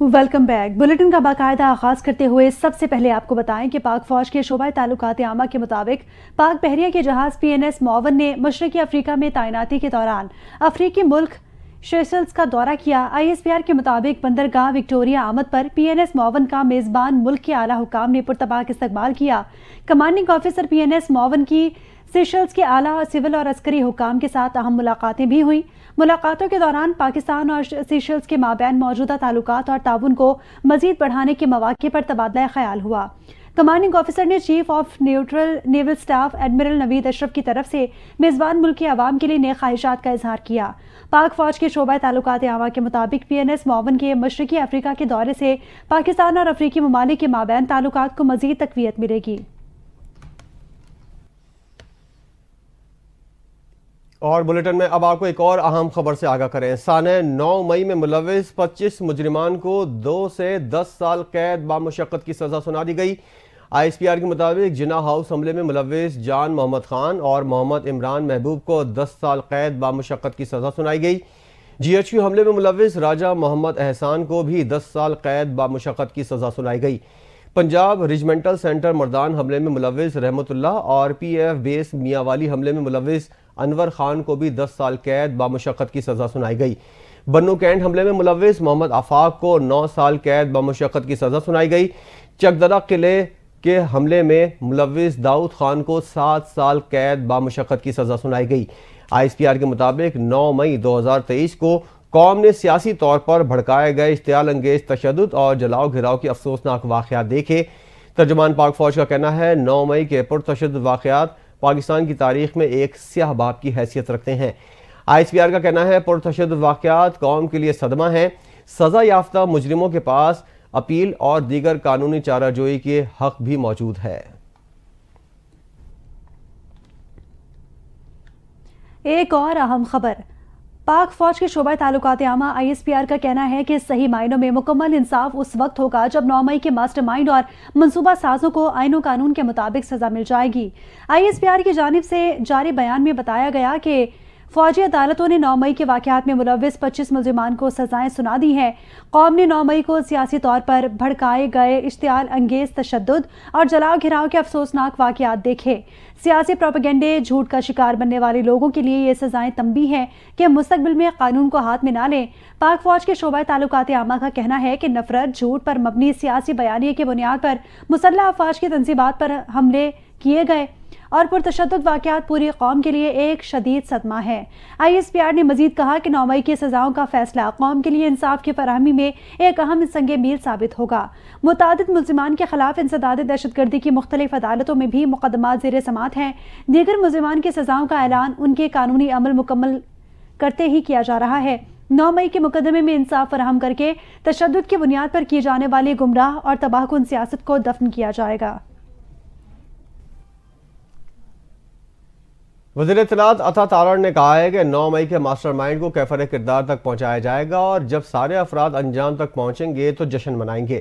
Welcome back. Bulletin کا باقاعدہ آغاز کرتے ہوئے سب سے پہلے آپ کو بتائیں کہ پاک فوج کے شعبہ تعلقات عامہ کے مطابق پاک بحریہ کے جہاز PNS معاون نے مشرقی افریقہ میں تعیناتی کے دوران افریقی ملک سیشلز کا دورہ کیا۔ ISPR کے مطابق بندرگاہ وکٹوریہ آمد پر PNS معاون کا میزبان ملک کے اعلیٰ حکام نے پرتپاک استقبال کیا۔ کمانڈنگ آفیسر PNS معاون کی سیشلز کے اعلیٰ سول اور عسکری حکام کے ساتھ اہم ملاقاتیں بھی ہوئیں۔ ملاقاتوں کے دوران پاکستان اور سیشلز کے مابین موجودہ تعلقات اور تعاون کو مزید بڑھانے کے مواقع پر تبادلہ خیال ہوا۔ کمانڈنگ آفیسر نے chief of naval staff admiral Naveed Ashraf کی طرف سے میزبان ملک کے عوام کے لیے نیک خواہشات کا اظہار کیا۔ پاک فوج کے شعبہ تعلقات عامہ کے مطابق PNS معاون کے مشرقی افریقہ کے دورے سے پاکستان اور افریقی ممالک کے مابین تعلقات کو مزید تقویت ملے گی۔ اور بلیٹن میں اب آپ کو ایک اور اہم خبر سے آگاہ کریں۔ سانحہ 9 مئی میں ملوث 25 مجرمان کو 2 سے 10 سال قید بامشقت کی سزا سنا دی گئی۔ ISPR کے مطابق جناح ہاؤس حملے میں ملوث جان محمد خان اور محمد عمران محبوب کو 10 سال قید بامشقت کی سزا سنائی گئی۔ GHQ حملے میں ملوث راجہ محمد احسان کو بھی 10 سال قید بامشقت کی سزا سنائی گئی۔ پنجاب ریجمنٹل سینٹر مردان حملے میں ملوث رحمت اللہ اور PAF بیس میاں والی حملے میں ملوث انور خان کو بھی 10 سال قید بامشقت کی سزا سنائی گئی۔ بنو کینٹ حملے میں ملوث محمد آفاق کو 9 سال قید بامشقت کی سزا سنائی گئی۔ چکدرہ قلعے کے حملے میں ملوث داؤد خان کو 7 سال قید بامشقت کی سزا سنائی گئی۔ ISPR کے مطابق 9 مئی 2023 کو قوم نے سیاسی طور پر بھڑکائے گئے اشتعال انگیز تشدد اور جلاؤ گھراؤ کے افسوسناک واقعات دیکھے۔ ترجمان پاک فوج کا کہنا ہے 9 مئی کے پرتشدد واقعات پاکستان کی تاریخ میں ایک سیاہ باب کی حیثیت رکھتے ہیں۔ ISPR کا کہنا ہے پرتشدد واقعات قوم کے لیے صدمہ ہیں۔ سزا یافتہ مجرموں کے پاس اپیل اور دیگر قانونی چارہ جوئی کے حق بھی موجود ہے۔ ایک اور اہم خبر، پاک فوج کے شعبہ تعلقات عامہ ISPR کا کہنا ہے کہ صحیح معنوں میں مکمل انصاف اس وقت ہوگا جب 9 مئی کے ماسٹر مائنڈ اور منصوبہ سازوں کو آئین و قانون کے مطابق سزا مل جائے گی۔ ISPR کی جانب سے جاری بیان میں بتایا گیا کہ فوجی عدالتوں نے 9 مئی کے واقعات میں ملوث 25 ملزمان کو سزائیں سنا دی ہیں۔ قوم نے 9 مئی کو سیاسی طور پر بھڑکائے گئے اشتعال انگیز تشدد اور جلاؤ گھراؤ کے افسوسناک واقعات دیکھے۔ سیاسی پروپیگنڈے جھوٹ کا شکار بننے والے لوگوں کے لیے یہ سزائیں تنبیہ ہیں کہ مستقبل میں قانون کو ہاتھ میں نہ لیں۔ پاک فوج کے شعبہ تعلقات عامہ کا کہنا ہے کہ نفرت، جھوٹ پر مبنی سیاسی بیانیے کی بنیاد پر مسلح افواج کی تنصیبات پر حملے کیے گئے اور پرتشدد واقعات پوری قوم کے لیے ایک شدید صدمہ ہے۔ ISPR نے مزید کہا کہ 9 مئی کی سزاؤں کا فیصلہ قوم کے لیے انصاف کی فراہمی میں ایک اہم سنگ میل ثابت ہوگا۔ متعدد ملزمان کے خلاف انسداد دہشت گردی کی مختلف عدالتوں میں بھی مقدمات زیر سماعت ہیں۔ دیگر ملزمان کی سزاؤں کا اعلان ان کے قانونی عمل مکمل کرتے ہی کیا جا رہا ہے۔ 9 مئی کے مقدمے میں انصاف فراہم کر کے تشدد کی بنیاد پر کی جانے والی گمراہ اور تباہ کن سیاست کو دفن کیا جائے گا۔ وزیر اطلاعات عطا تارڑ نے کہا ہے کہ 9 مئی کے ماسٹر مائنڈ کو کیفر کردار تک پہنچایا جائے گا اور جب سارے افراد انجام تک پہنچیں گے تو جشن منائیں گے۔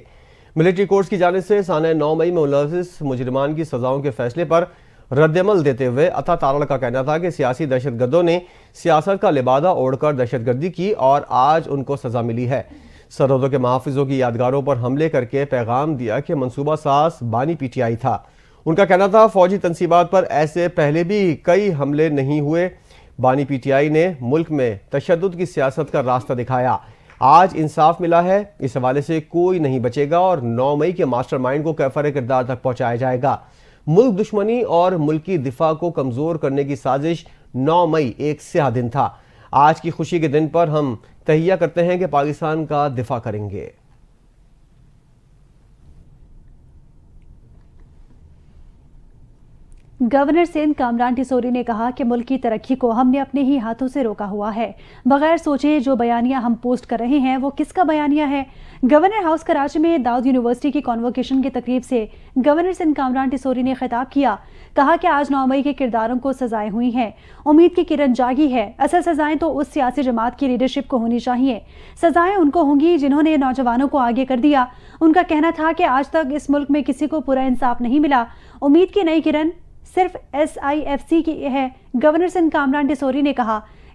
ملٹری کورٹس کی جانب سے سانحہ 9 مئی میں ملوث مجرمان کی سزاؤں کے فیصلے پر رد عمل دیتے ہوئے عطا تارڑ کا کہنا تھا کہ سیاسی دہشت گردوں نے سیاست کا لبادہ اوڑھ کر دہشت گردی کی اور آج ان کو سزا ملی ہے۔ سرحدوں کے محافظوں کی یادگاروں پر حملے کر کے پیغام دیا کہ منصوبہ ساز بانی PTI تھا۔ ان کا کہنا تھا فوجی تنصیبات پر ایسے پہلے بھی کئی حملے نہیں ہوئے۔ بانی PTI نے ملک میں تشدد کی سیاست کا راستہ دکھایا۔ آج انصاف ملا ہے، اس حوالے سے کوئی نہیں بچے گا اور 9 مئی کے ماسٹر مائنڈ کو کیفر کردار تک پہنچایا جائے گا۔ ملک دشمنی اور ملکی دفاع کو کمزور کرنے کی سازش 9 مئی ایک سیاہ دن تھا۔ آج کی خوشی کے دن پر ہم تہیہ کرتے ہیں کہ پاکستان کا دفاع کریں گے۔ گورنر سندھ کامران ٹیسوری نے کہا کہ ملک کی ترقی کو ہم نے اپنے ہی ہاتھوں سے روکا ہوا ہے۔ بغیر سوچے جو بیانیہ ہم پوسٹ کر رہے ہیں وہ کس کا بیانیہ ہے؟ گورنر ہاؤس کراچی میں داؤد یونیورسٹی کی کانووکیشن کی تقریب سے گورنر سندھ کامران ٹیسوری نے خطاب کیا۔ کہا کہ آج 9 مئی کے کرداروں کو سزائیں ہوئی ہیں، امید کی کرن جاگی ہے۔ اصل سزائیں تو اس سیاسی جماعت کی لیڈرشپ کو ہونی چاہیے۔ سزائیں ان کو ہوں گی جنہوں نے نوجوانوں کو آگے کر دیا۔ ان کا کہنا تھا کہ آج تک اس ملک میں کسی کو پورا انصاف نہیں ملا۔ امید کی نئی کرن صرف SIFC کی ہے۔ گورنر سندھ کامران ٹیسوری نے کہا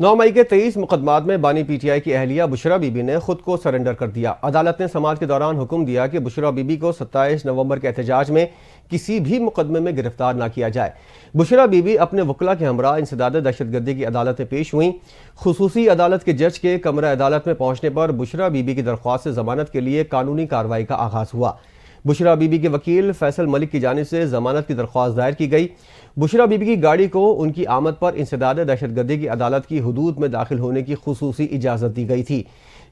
9 مئی کے 23 مقدمات میں بانی پی ٹی آئی کی اہلیہ بشرا بی بی نے خود کو سرنڈر کر دیا۔ عدالت نے سماعت کے دوران حکم دیا کہ بشرا بی بی کو 27 نومبر کے احتجاج میں کسی بھی مقدمے میں گرفتار نہ کیا جائے۔ بشرا بی بی اپنے وکلاء کے ہمراہ انسداد دہشت گردی کی عدالت میں پیش ہوئیں۔ خصوصی عدالت کے جج کے کمرہ عدالت میں پہنچنے پر بشرا بی بی کی درخواست ضمانت کے لیے قانونی کارروائی کا آغاز ہوا۔ بشرا بی بی کے وکیل فیصل ملک کی جانب سے ضمانت کی درخواست دائر کی گئی۔ بشرا بی بی کی گاڑی کو ان کی آمد پر انسداد دہشت گردی کی عدالت کی حدود میں داخل ہونے کی خصوصی اجازت دی گئی تھی۔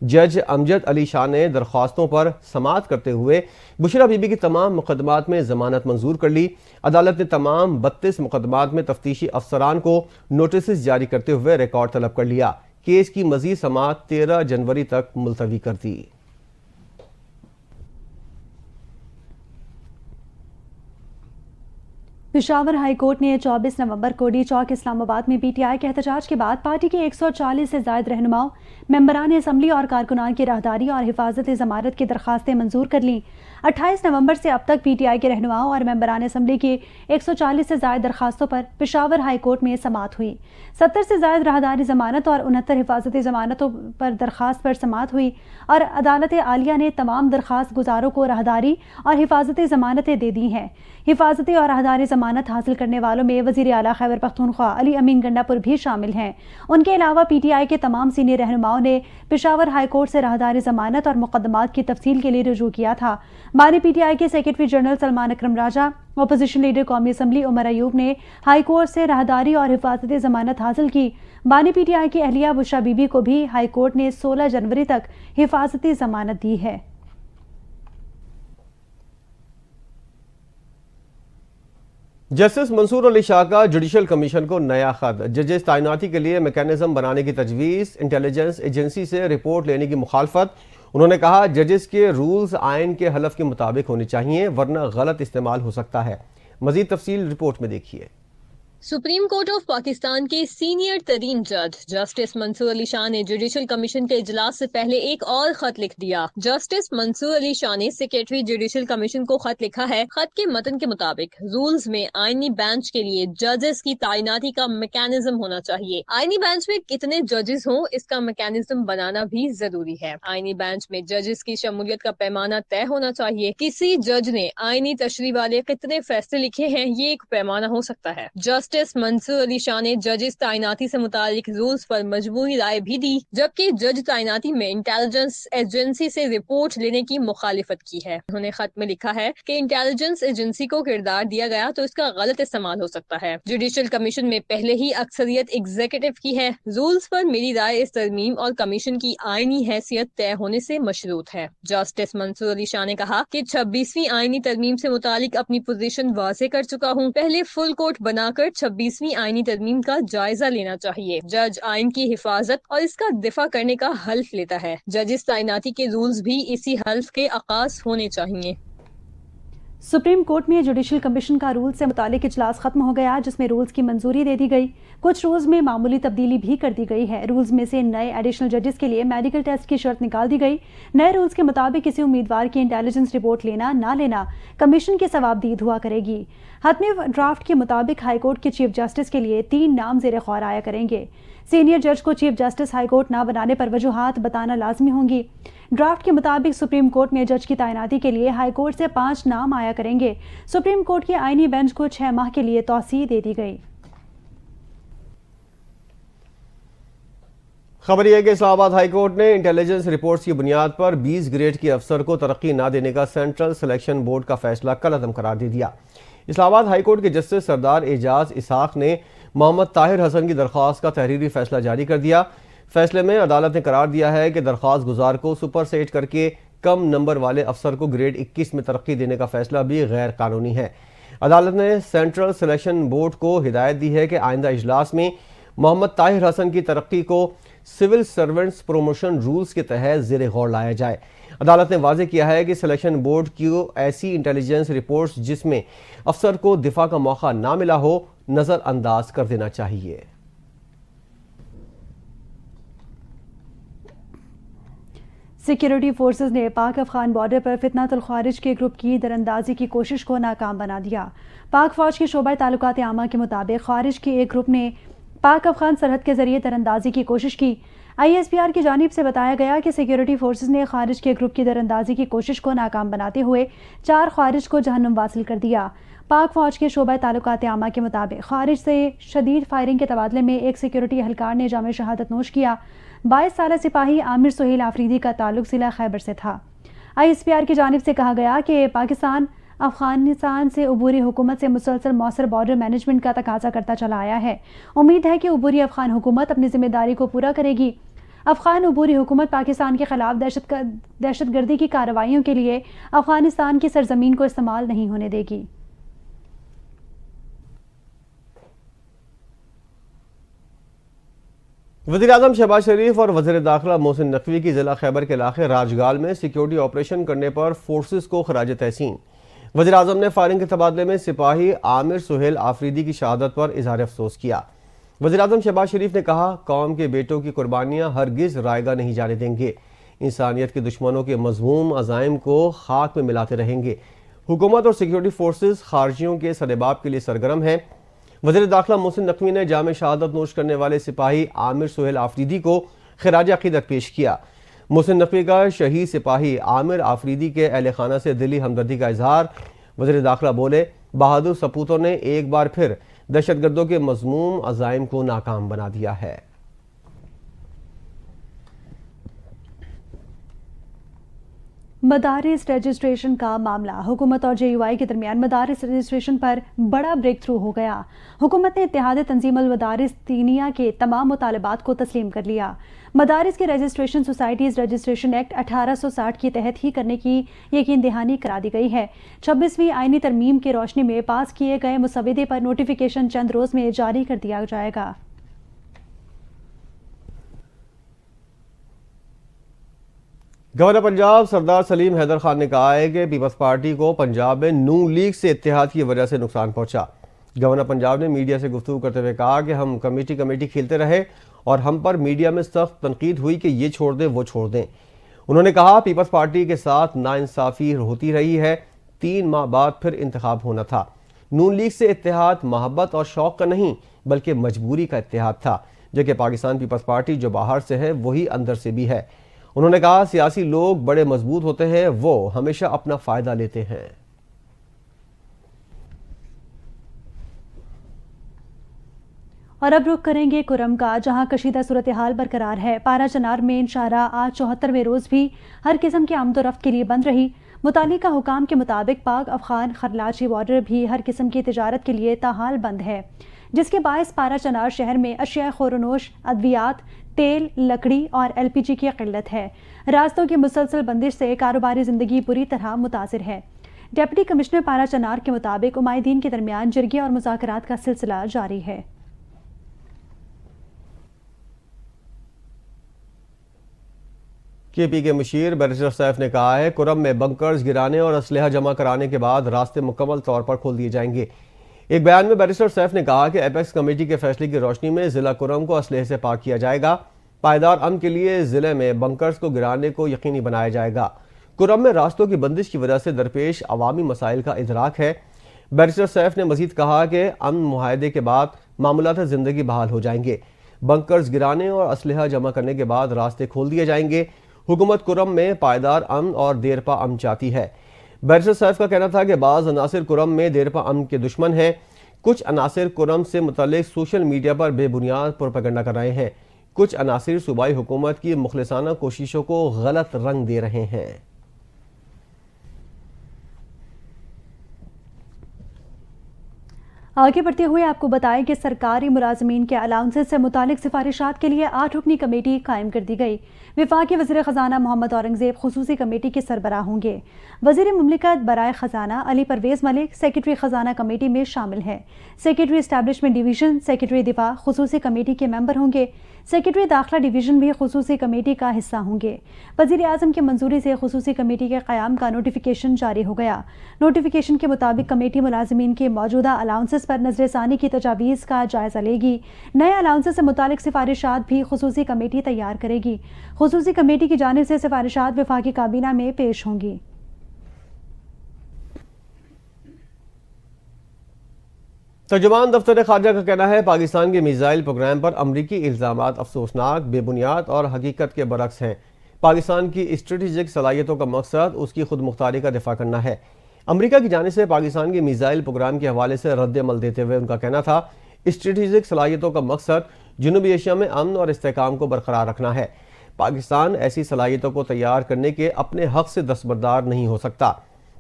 جج امجد علی شاہ نے درخواستوں پر سماعت کرتے ہوئے بشرا بی بی کی تمام مقدمات میں ضمانت منظور کر لی۔ عدالت نے تمام 32 مقدمات میں تفتیشی افسران کو نوٹسز جاری کرتے ہوئے ریکارڈ طلب کر لیا۔ کیس کی مزید سماعت 13 جنوری تک ملتوی کر دی۔ پشاور ہائی کورٹ نے 24 نومبر کو ڈی چوک اسلام آباد میں پی ٹی آئی کے احتجاج کے بعد پارٹی کے 140 سے زائد رہنماؤں، ممبران اسمبلی اور کارکنان کی راہداری اور حفاظت ضمانت کی درخواستیں منظور کر لیں۔ 28 نومبر سے اب تک پی ٹی آئی کے رہنماؤں اور ممبران اسمبلی کی 140 سے زائد درخواستوں پر پشاور ہائی کورٹ میں سماعت ہوئی۔ 70 سے زائد راہداری ضمانت اور 69 حفاظتی ضمانتوں پر درخواست پر سماعت ہوئی اور عدالت عالیہ نے تمام درخواست گزاروں کو راہداری اور حفاظتی ضمانتیں دے دی ہیں۔ حفاظتی اور راہداری ضمانت حاصل کرنے والوں میں وزیر اعلیٰ خیبر پختونخوا علی امین گنڈا پور بھی شامل ہیں۔ ان کے علاوہ پی ٹی آئی کے تمام سینئر رہنماؤں نے پشاور ہائی کورٹ سے راہداری ضمانت اور مقدمات کی تفصیل کے لیے رجوع کیا تھا۔ بانی پی ٹی آئی کے سیکرٹری جنرل سلمان اکرم راجہ، اپوزیشن لیڈر قومی اسمبلی عمر ایوب نے ہائی کورٹ سے راہداری اور حفاظتی ضمانت حاصل کی۔ بانی پی ٹی آئی کی اہلیہ بشرا بی بی کو بھی ہائی کورٹ نے 16 جنوری تک حفاظتی ضمانت دی ہے۔ جسٹس منصور علی شاہ کا جوڈیشل کمیشن کو نیا خط۔ ججز تعیناتی کے لیے میکانزم بنانے کی تجویز، انٹیلیجنس ایجنسی سے رپورٹ لینے کی مخالفت۔ انہوں نے کہا ججز کے رولز آئین کے حلف کے مطابق ہونے چاہیے ورنہ غلط استعمال ہو سکتا ہے۔ مزید تفصیل رپورٹ میں دیکھیے۔ سپریم کورٹ آف پاکستان کے سینئر ترین جج جسٹس منصور علی شاہ نے جوڈیشل کمیشن کے اجلاس سے پہلے ایک اور خط لکھ دیا۔ جسٹس منصور علی شاہ نے سیکرٹری جوڈیشل کمیشن کو خط لکھا ہے۔ خط کے متن کے مطابق رولز میں آئینی بینچ کے لیے ججز کی تعیناتی کا میکانزم ہونا چاہیے۔ آئینی بینچ میں کتنے ججز ہوں اس کا میکانزم بنانا بھی ضروری ہے۔ آئینی بینچ میں ججز کی شمولیت کا پیمانہ طے ہونا چاہیے۔ کسی جج نے آئینی تشریح والے کتنے فیصلے لکھے ہیں یہ ایک پیمانہ ہو سکتا ہے۔ جسٹس منصور علی شاہ نے ججز تعیناتی سے متعلق رولز پر مجموعی رائے بھی دی، جبکہ جج تعیناتی میں انٹیلیجنس ایجنسی سے رپورٹ لینے کی مخالفت کی ہے۔ انہوں نے خط میں لکھا ہے کہ انٹیلیجنس ایجنسی کو کردار دیا گیا تو اس کا غلط استعمال ہو سکتا ہے۔ جوڈیشل کمیشن میں پہلے ہی اکثریت ایگزیکٹو کی ہے۔ رولز پر میری رائے اس ترمیم اور کمیشن کی آئینی حیثیت طے ہونے سے مشروط ہے۔ جسٹس منصور علی شاہ نے کہا کہ 26ویں آئینی ترمیم سے متعلق اپنی پوزیشن واضح کر چکا ہوں۔ پہلے فل کورٹ بنا کر 26ویں آئینی ترمیم کا جائزہ لینا چاہیے۔ جج آئین کی حفاظت اور اس کا دفاع کرنے کا حلف لیتا ہے۔ ججز تعیناتی کے رولز بھی اسی حلف کے عکاس ہونے چاہیے۔ سپریم کورٹ میں جوڈیشل کمیشن کا رولز سے متعلق اجلاس ختم ہو گیا، جس میں رولز کی منظوری دے دی گئی۔ کچھ رولز میں معمولی تبدیلی بھی کر دی گئی ہے۔ رولز میں سے نئے ایڈیشنل ججز کے لیے میڈیکل ٹیسٹ کی شرط نکال دی گئی۔ نئے رولز کے مطابق کسی امیدوار کی انٹیلیجنس رپورٹ لینا نہ لینا کمیشن کی ثوابدید ہوا کرے گی۔ حتمی ڈرافٹ کے مطابق ہائی کورٹ کے چیف جسٹس کے لیے 3 نام زیر غور آیا کریں گے۔ سینئر جج کو چیف جسٹس ہائی کورٹ نہ بنانے پر وجوہات بتانا لازمی ہوں گی۔ ڈرافٹ کے مطابق سپریم کورٹ میں جج کی تعیناتی کے لیے ہائی کورٹ سے 5 نام آیا کریں گے۔ سپریم کورٹ کے آئینی بینچ کو 6 ماہ کے لیے توسیع دے دی گئی۔ خبر یہ ہے کہ اسلام آباد ہائی کورٹ نے انٹیلیجنس رپورٹس کی بنیاد پر 20 گریڈ کے افسر کو ترقی نہ دینے کا سینٹرل سلیکشن بورڈ کا فیصلہ کل عدم قرار دے دیا۔ اسلام آباد ہائی کورٹ کے جسٹس سردار اعجاز اسحاق نے محمد طاہر حسن کی درخواست کا تحریری فیصلہ جاری کر دیا۔ فیصلے میں عدالت نے قرار دیا ہے کہ درخواست گزار کو سپر سیٹ کر کے کم نمبر والے افسر کو گریڈ 21 میں ترقی دینے کا فیصلہ بھی غیر قانونی ہے۔ عدالت نے سینٹرل سلیکشن بورڈ کو ہدایت دی ہے کہ آئندہ اجلاس میں محمد طاہر حسن کی ترقی کو سول سرونٹس پروموشن رولز کے تحت زیر غور لایا جائے۔ عدالت نے واضح کیا ہے کہ سلیکشن بورڈ کی ایسی انٹیلیجنس رپورٹس جس میں افسر کو دفاع کا موقع نہ ملا ہو نظر انداز کر دینا چاہیے۔ سیکیورٹی فورسز نے پاک افغان بارڈر پر فتنۃ الخوارج کے گروپ کی دراندازی کی کوشش کو ناکام بنا دیا۔ پاک فوج کے شعبہ تعلقات عامہ کے مطابق خارج کے ایک گروپ نے پاک افغان سرحد کے ذریعے تراندازی کی کوشش کی۔ ISPR کی جانب سے بتایا گیا کہ سیکیورٹی فورسز نے خارج کے گروپ کی تراندازی کی کوشش کو ناکام بناتے ہوئے 4 خارج کو جہنم واصل کر دیا۔ پاک فوج کے شعبہ تعلقات عامہ کے مطابق خارج سے شدید فائرنگ کے تبادلے میں ایک سیکیورٹی اہلکار نے جام شہادت نوش کیا۔ 22 سالہ سپاہی عامر سہیل آفریدی کا تعلق ضلع خیبر سے تھا۔ ISPR کی جانب سے کہا گیا کہ پاکستان افغانستان سے عبوری حکومت سے مسلسل مؤثر بارڈر مینجمنٹ کا تقاضا کرتا چلا آیا ہے۔ امید ہے کہ عبوری افغان حکومت اپنی ذمہ داری کو پورا کرے گی۔ افغان عبوری حکومت پاکستان کے خلاف دہشت گردی کی کارروائیوں کے لیے افغانستان کی سرزمین کو استعمال نہیں ہونے دے گی۔ وزیراعظم شہباز شریف اور وزیر داخلہ محسن نقوی کی ضلع خیبر کے علاقے راجگال میں سیکیورٹی آپریشن کرنے پر فورسز کو خراج تحسین۔ وزیراعظم نے فائرنگ کے تبادلے میں سپاہی عامر سہیل آفریدی کی شہادت پر اظہار افسوس کیا۔ وزیراعظم شہباز شریف نے کہا، قوم کے بیٹوں کی قربانیاں ہرگز رائیگاں نہیں جانے دیں گے۔ انسانیت کے دشمنوں کے مذموم عزائم کو خاک میں ملاتے رہیں گے۔ حکومت اور سیکیورٹی فورسز خارجیوں کے سرباب کے لیے سرگرم ہیں۔ وزیر داخلہ محسن نقوی نے جام شہادت نوش کرنے والے سپاہی عامر سہیل آفریدی کو خراج عقیدت پیش کیا۔ محسن نقوی کا شہید سپاہی عامر آفریدی کے اہل خانہ سے دلی ہمدردی کا اظہار۔ وزیر داخلہ بولے، بہادر سپوتوں نے ایک بار پھر دہشت گردوں کے مذموم عزائم کو ناکام بنا دیا ہے۔ مدارس رجسٹریشن کا معاملہ، حکومت اور JUI کے درمیان مدارس رجسٹریشن پر بڑا بریک تھرو ہو گیا۔ حکومت نے اتحاد تنظیم المدارس دینیہ کے تمام مطالبات کو تسلیم کر لیا۔ مدارس کی رجسٹریشن سوسائٹیز رجسٹریشن ایکٹ 1860 کے تحت ہی کرنے کی یقین دہانی کرا دی گئی ہے۔ 26ویں آئینی ترمیم کی روشنی میں پاس کیے گئے مسودے پر نوٹیفیکیشن چند روز میں جاری کر دیا جائے گا۔ گورنر پنجاب سردار سلیم حیدر خان نے کہا ہے کہ پیپلز پارٹی کو پنجاب میں نون لیگ سے اتحاد کی وجہ سے نقصان پہنچا۔ گورنر پنجاب نے میڈیا سے گفتگو کرتے ہوئے کہا کہ ہم کمیٹی کھیلتے رہے اور ہم پر میڈیا میں سخت تنقید ہوئی کہ یہ چھوڑ دیں وہ چھوڑ دیں۔ انہوں نے کہا، پیپلز پارٹی کے ساتھ ناانصافی ہوتی رہی ہے، 3 ماہ بعد پھر انتخاب ہونا تھا۔ نون لیگ سے اتحاد محبت اور شوق کا نہیں بلکہ مجبوری کا اتحاد تھا، جبکہ پاکستان پیپلز پارٹی جو باہر سے ہے وہی اندر سے بھی ہے۔ انہوں نے کہا، سیاسی لوگ بڑے مضبوط ہوتے ہیں، وہ ہمیشہ اپنا فائدہ لیتے ہیں۔ اور اب رخ کریں گے کرم کا، جہاں کشیدہ صورتحال برقرار ہے۔ پارا چنار مین شاہراہ آج 74ویں روز بھی ہر قسم کے آمد و رفت کے لیے بند رہی۔ متعلقہ حکام کے مطابق پاک افغان خرلاچی بارڈر بھی ہر قسم کی تجارت کے لیے تاحال بند ہے، جس کے باعث پارا چنار شہر میں اشیاء خورونوش، ادویات، تیل، لکڑی اور LPG کی قلت ہے۔ راستوں کی مسلسل بندش سے کاروباری زندگی بری طرح متاثر ہے۔ ڈپٹی کمشنر پارا چنار کے مطابق عمائدین کے درمیان جرگے اور مذاکرات کا سلسلہ جاری ہے۔ KP کے مشیر بیرسٹر سیف نے کہا ہے، کرم میں بنکرز گرانے اور اسلحہ جمع کرانے کے بعد راستے مکمل طور پر کھول دیے جائیں گے۔ ایک بیان میں بیرسٹر سیف نے کہا کہ ایپیکس کمیٹی کے فیصلے کی روشنی میں ضلع کرم کو اسلحے سے پاک کیا جائے گا۔ پائیدار امن کے لیے ضلع میں بنکرز کو گرانے کو یقینی بنایا جائے گا۔ کرم میں راستوں کی بندش کی وجہ سے درپیش عوامی مسائل کا ادراک ہے۔ بیرسٹر سیف نے مزید کہا کہ امن معاہدے کے بعد معمولات زندگی بحال ہو جائیں گے۔ بنکرز گرانے اور اسلحہ جمع کرنے کے بعد راستے کھول دیے جائیں گے۔ حکومت کرم میں پائیدار امن اور دیرپا امن چاہتی ہے۔ بیرسٹر سیف کا کہنا تھا کہ بعض عناصر کرم میں دیرپا امن کے دشمن ہیں۔ کچھ عناصر کرم سے متعلق سوشل میڈیا پر بے بنیاد پروپیگنڈا کر رہے ہیں۔ کچھ عناصر صوبائی حکومت کی مخلصانہ کوششوں کو غلط رنگ دے رہے ہیں۔ آگے بڑھتے ہوئے آپ کو بتائیں کہ سرکاری ملازمین کے الاؤنسز سے متعلق سفارشات کے لیے 8 رکنی کمیٹی قائم کر دی گئی۔ وفاقی وزیر خزانہ محمد اورنگزیب خصوصی کمیٹی کے سربراہ ہوں گے۔ وزیر مملکت برائے خزانہ علی پرویز ملک سیکرٹری خزانہ کمیٹی میں شامل ہے۔ سیکرٹری اسٹیبلشمنٹ ڈویژن، سیکرٹری دفاع خصوصی کمیٹی کے ممبر ہوں گے۔ سیکرٹری داخلہ ڈویژن بھی خصوصی کمیٹی کا حصہ ہوں گے۔ وزیر اعظم کی منظوری سے خصوصی کمیٹی کے قیام کا نوٹیفیکیشن جاری ہو گیا۔ نوٹیفیکیشن کے مطابق کمیٹی ملازمین کے موجودہ الاؤنسز پر نظر ثانی کی تجاویز کا جائزہ لے گی۔ نئے الاؤنسز سے متعلق سفارشات بھی خصوصی کمیٹی تیار کرے گی۔ خصوصی کمیٹی کی جانب سے سفارشات وفاقی کابینہ میں پیش ہوں گی۔ ترجمان دفتر خارجہ کا کہنا ہے پاکستان کے میزائل پروگرام پر امریکی الزامات افسوسناک، بے بنیاد اور حقیقت کے برعکس ہیں۔ پاکستان کی اسٹریٹجک صلاحیتوں کا مقصد اس کی خود مختاری کا دفاع کرنا ہے۔ امریکہ کی جانب سے پاکستان کے میزائل پروگرام کے حوالے سے رد عمل دیتے ہوئے ان کا کہنا تھا اسٹریٹجک صلاحیتوں کا مقصد جنوبی ایشیا میں امن اور استحکام کو برقرار رکھنا ہے۔ پاکستان ایسی صلاحیتوں کو تیار کرنے کے اپنے حق سے دستبردار نہیں ہو سکتا۔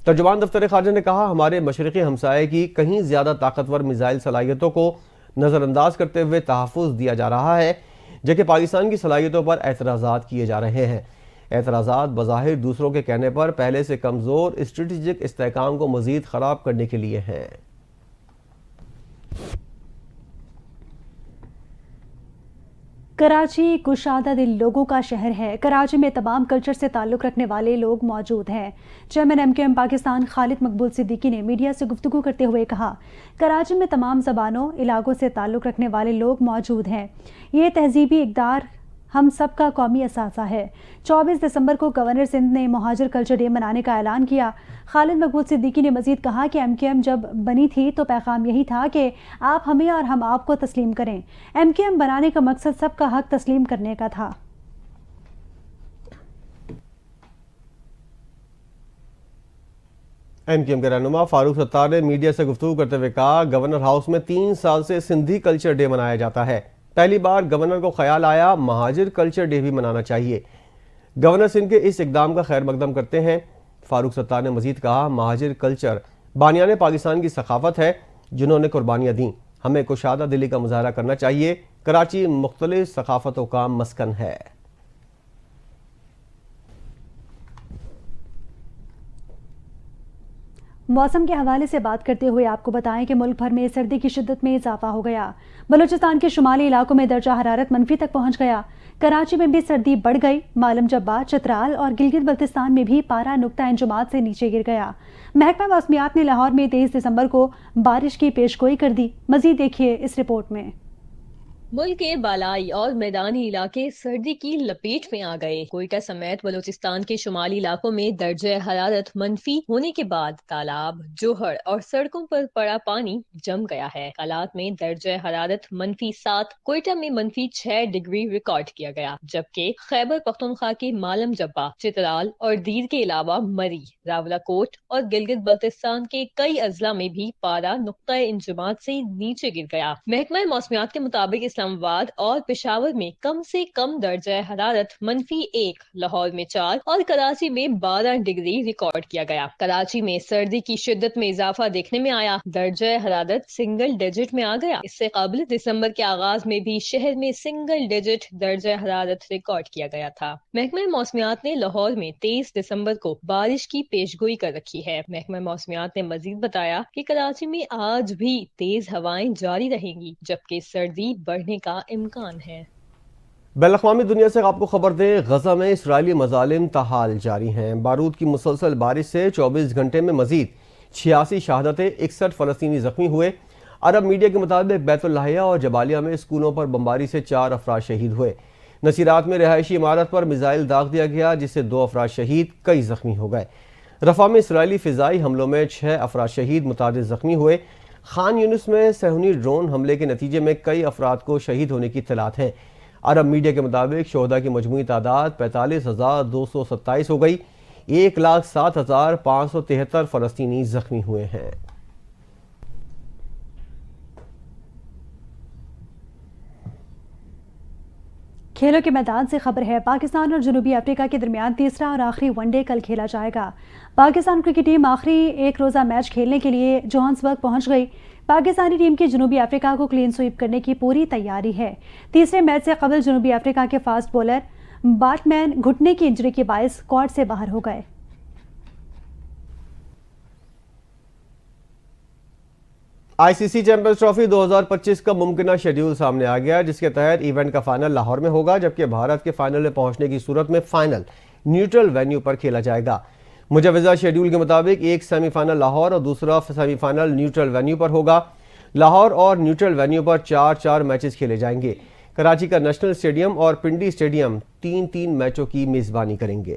ترجمان دفتر خارجہ نے کہا ہمارے مشرقی ہمسائے کی کہیں زیادہ طاقتور میزائل صلاحیتوں کو نظر انداز کرتے ہوئے تحفظ دیا جا رہا ہے، جبکہ پاکستان کی صلاحیتوں پر اعتراضات کیے جا رہے ہیں۔ اعتراضات بظاہر دوسروں کے کہنے پر پہلے سے کمزور اسٹریٹجک استحکام کو مزید خراب کرنے کے لیے ہیں۔ کراچی کشادہ دل لوگوں کا شہر ہے۔ کراچی میں تمام کلچر سے تعلق رکھنے والے لوگ موجود ہیں۔ چیئرمین MQM پاکستان خالد مقبول صدیقی نے میڈیا سے گفتگو کرتے ہوئے کہا کراچی میں تمام زبانوں علاقوں سے تعلق رکھنے والے لوگ موجود ہیں۔ یہ تہذیبی اقدار ہم سب کا قومی اثاثہ ہے۔ 24 دسمبر کو گورنر سندھ نے مہاجر کلچر ڈے منانے کا اعلان کیا۔ خالد مقبول صدیقی نے مزید کہا کہ MQM جب بنی تھی تو پیغام یہی تھا کہ آپ ہمیں اور ہم آپ کو تسلیم کریں۔ MQM بنانے کا مقصد سب کا حق تسلیم کرنے کا تھا۔ MQM کے رہنما فاروق ستار نے میڈیا سے گفتگو کرتے ہوئے کہا گورنر ہاؤس میں 3 سال سے سندھی کلچر ڈے منایا جاتا ہے۔ پہلی بار گورنر کو خیال آیا مہاجر کلچر ڈے بھی منانا چاہیے۔ گورنر سندھ کے اس اقدام کا خیر مقدم کرتے ہیں۔ فاروق ستار نے مزید کہا مہاجر کلچر بانیان پاکستان کی ثقافت ہے جنہوں نے قربانیاں دیں۔ ہمیں کشادہ دلی کا مظاہرہ کرنا چاہیے۔ کراچی مختلف ثقافتوں کا مسکن ہے۔ موسم کے حوالے سے بات کرتے ہوئے آپ کو بتائیں کہ ملک بھر میں سردی کی شدت میں اضافہ ہو گیا۔ بلوچستان کے شمالی علاقوں میں درجہ حرارت منفی تک پہنچ گیا۔ کراچی میں بھی سردی بڑھ گئی۔ معلم جبہ، چترال اور گلگت بلتستان میں بھی پارہ نقطہ انجماد سے نیچے گر گیا۔ محکمہ موسمیات نے لاہور میں 23 دسمبر کو بارش کی پیشگوئی کر دی۔ مزید دیکھیے اس رپورٹ میں۔ ملک کے بالائی اور میدانی علاقے سردی کی لپیٹ میں آ گئے۔ کوئٹہ سمیت بلوچستان کے شمالی علاقوں میں درجہ حرارت منفی ہونے کے بعد تالاب، جوہر اور سڑکوں پر پڑا پانی جم گیا ہے۔ کالات میں درجہ حرارت -7، کوئٹہ میں -6 ڈگری ریکارڈ کیا گیا، جبکہ خیبر پختونخوا کے معلم جبہ، چترال اور دیر کے علاوہ مری، راولاکوٹ اور گلگت بلتستان کے کئی اضلاع میں بھی پارہ نقطۂ انجماد سے نیچے گر گیا۔ محکمہ موسمیات کے مطابق اسلام آباد اور پشاور میں کم سے کم درجہ حرارت -1، لاہور میں 4 اور کراچی میں 12 ڈگری ریکارڈ کیا گیا۔ کراچی میں سردی کی شدت میں اضافہ دیکھنے میں آیا۔ درجہ حرارت سنگل ڈیجٹ میں آ گیا۔ اس سے قبل دسمبر کے آغاز میں بھی شہر میں سنگل ڈیجٹ درجہ حرارت ریکارڈ کیا گیا تھا۔ محکمہ موسمیات نے لاہور میں 23 دسمبر کو بارش کی پیشگوئی کر رکھی ہے۔ محکمہ موسمیات نے مزید بتایا کہ کراچی میں آج بھی تیز ہوائیں جاری رہیں گی، جبکہ سردی بڑھنے کا امکان ہے۔ بین الاقوامی دنیا سے آپ کو خبر دیں غزہ میں اسرائیلی مظالم تاحال جاری ہیں۔ بارود کی مسلسل بارش سے 24 گھنٹے میں مزید 86 شہادتیں، 61 فلسطینی زخمی ہوئے۔ عرب میڈیا کے مطابق بیت اللحیہ اور جبالیہ میں اسکولوں پر بمباری سے 4 افراد شہید ہوئے۔ نصیرات میں رہائشی عمارت پر میزائل داغ دیا گیا جس سے 2 افراد شہید، کئی زخمی ہو گئے۔ رفح میں اسرائیلی فضائی حملوں میں 6 افراد شہید، متعدد زخمی ہوئے۔ خان یونس میں صہیونی ڈرون حملے کے نتیجے میں کئی افراد کو شہید ہونے کی اطلاعات ہیں۔ عرب میڈیا کے مطابق شہداء کی مجموعی تعداد 45,227 ہو گئی۔ 1,07,573 فلسطینی زخمی ہوئے ہیں۔ کھیلوں کے میدان سے خبر ہے پاکستان اور جنوبی افریقہ کے درمیان تیسرا اور آخری ون ڈے کل کھیلا جائے گا۔ پاکستان کرکٹ ٹیم آخری ایک روزہ میچ کھیلنے کے لیے جوہانسبرگ پہنچ گئی۔ پاکستانی ٹیم کی جنوبی افریقہ کو کلین سویپ کرنے کی پوری تیاری ہے۔ تیسرے میچ سے قبل جنوبی افریقہ کے فاسٹ بولر بارٹمین گھٹنے کی انجری کے باعث اسکواڈ سے باہر ہو گئے۔ ICC چیمپئنز ٹرافی 2025 کا ممکنہ شیڈیول سامنے آ گیا جس کے تحت ایونٹ کا فائنل لاہور میں ہوگا، جبکہ بھارت کے فائنل میں پہنچنے کی صورت میں فائنل نیوٹرل وینیو پر کھیلا جائے گا۔ مجوزہ شیڈیول کے مطابق ایک سیمی فائنل لاہور اور دوسرا سیمی فائنل نیوٹرل وینیو پر ہوگا۔ لاہور اور نیوٹرل وینیو پر 4 میچز کھیلے جائیں گے۔ کراچی کا نیشنل اسٹیڈیم اور پنڈی اسٹیڈیم 3 میچوں کی میزبانی کریں گے۔